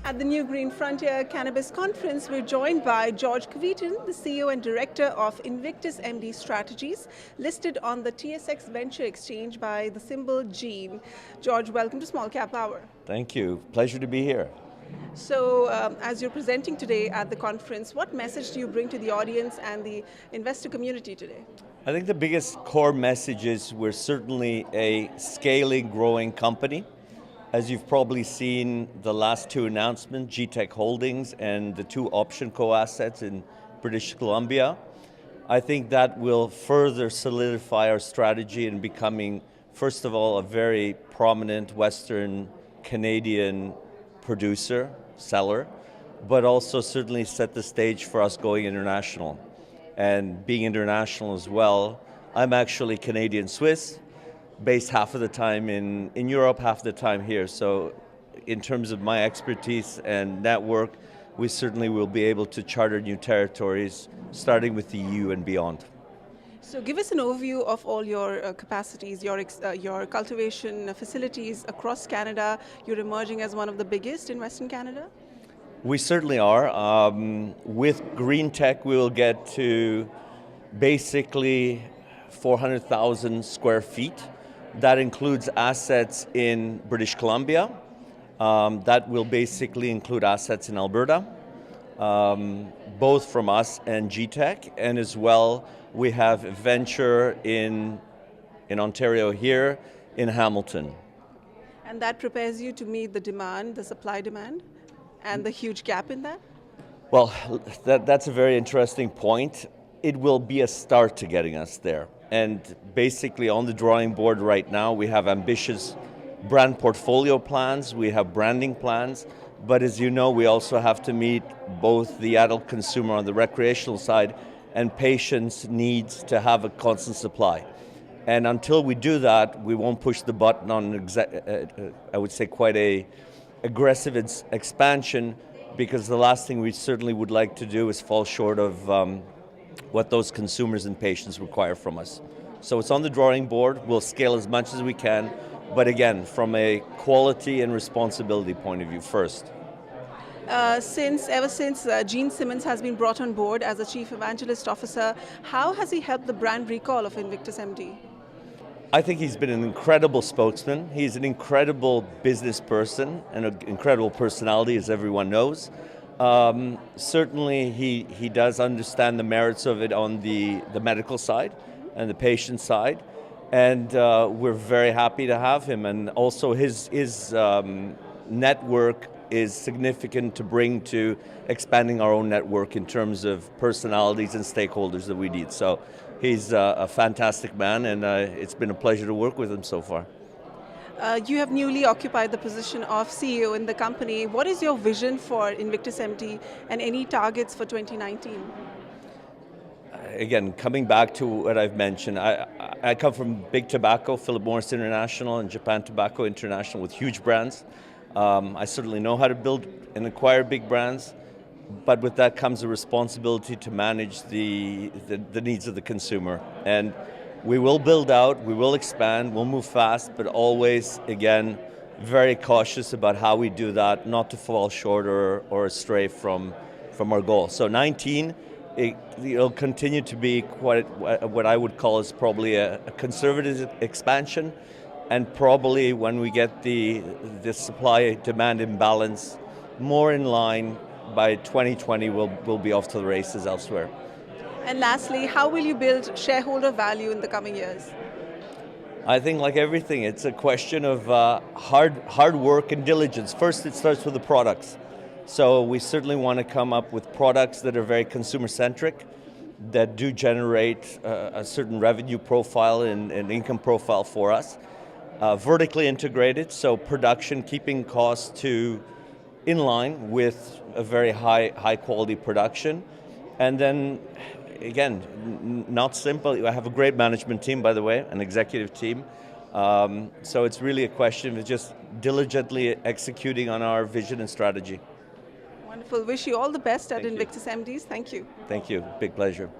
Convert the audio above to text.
At the New Green Frontier Cannabis Conference, we're joined by George Kveton, the CEO and Director of Invictus MD Strategies, listed on the TSX Venture Exchange by the symbol GENE. George, welcome to Small Cap Hour. Thank you. Pleasure to be here. So, as you're presenting today at the conference, what message do you bring to the audience and the investor community today? I think the biggest core message is we're certainly a scaling, growing company. As you've probably seen the last two announcements, GTEC Holdings and the two OptionCo assets in British Columbia, I think that will further solidify our strategy in becoming, first of all, a very prominent Western Canadian producer, seller, but also certainly set the stage for us going international. And being international as well, I'm actually Canadian-Swiss, based half of the time in Europe, half the time here. So in terms of my expertise and network, we certainly will be able to charter new territories, starting with the EU and beyond. So give us an overview of all your capacities, your cultivation facilities across Canada. You're emerging as one of the biggest in Western Canada? We certainly are. With Green Tech, we will get to basically 400,000 square feet. That includes assets in British Columbia. That will basically include assets in Alberta, both from us and GTEC, and as well we have a venture in Ontario here, in Hamilton. And that prepares you to meet the demand, the supply demand, and the huge gap in that? Well, that's a very interesting point. It will be a start to getting us there. And basically on the drawing board right now, we have ambitious brand portfolio plans, we have branding plans, but as you know, we also have to meet both the adult consumer on the recreational side and patients' needs to have a constant supply. And until we do that, we won't push the button on, I would say, quite a aggressive expansion, because the last thing we certainly would like to do is fall short of what those consumers and patients require from us. So it's on the drawing board. We'll scale as much as we can, but again, from a quality and responsibility point of view first. Ever since Gene Simmons has been brought on board as a Chief Evangelist Officer, how has he helped the brand recall of Invictus MD? I think he's been an incredible spokesman. He's an incredible business person and an incredible personality, as everyone knows. Certainly he does understand the merits of it on the medical side and the patient side, and we're very happy to have him. And also his network is significant to bring to expanding our own network in terms of personalities and stakeholders that we need. So he's a fantastic man, and it's been a pleasure to work with him so far. You have newly occupied the position of CEO in the company. What is your vision for Invictus MD and any targets for 2019? Again, coming back to what I've mentioned, I come from Big Tobacco, Philip Morris International and Japan Tobacco International, with huge brands. I certainly know how to build and acquire big brands, but with that comes a responsibility to manage the needs of the consumer. And we will build out, we will expand, we'll move fast, but always, again, very cautious about how we do that, not to fall short or astray from our goal. So 19, it'll continue to be quite what I would call is probably a conservative expansion, and probably when we get the supply-demand imbalance more in line, by 2020 we'll be off to the races elsewhere. And lastly, how will you build shareholder value in the coming years? I think, like everything, it's a question of hard work and diligence. First, it starts with the products. So we certainly want to come up with products that are very consumer-centric, that do generate a certain revenue profile and income profile for us. Vertically integrated, so production, keeping costs in line with a very high quality production. And then, again, not simple. I have a great management team, by the way, an executive team. So it's really a question of just diligently executing on our vision and strategy. Wonderful. Wonderful. Wish you all the best at Thank you. Invictus MDs. Thank you. Thank you. Big pleasure.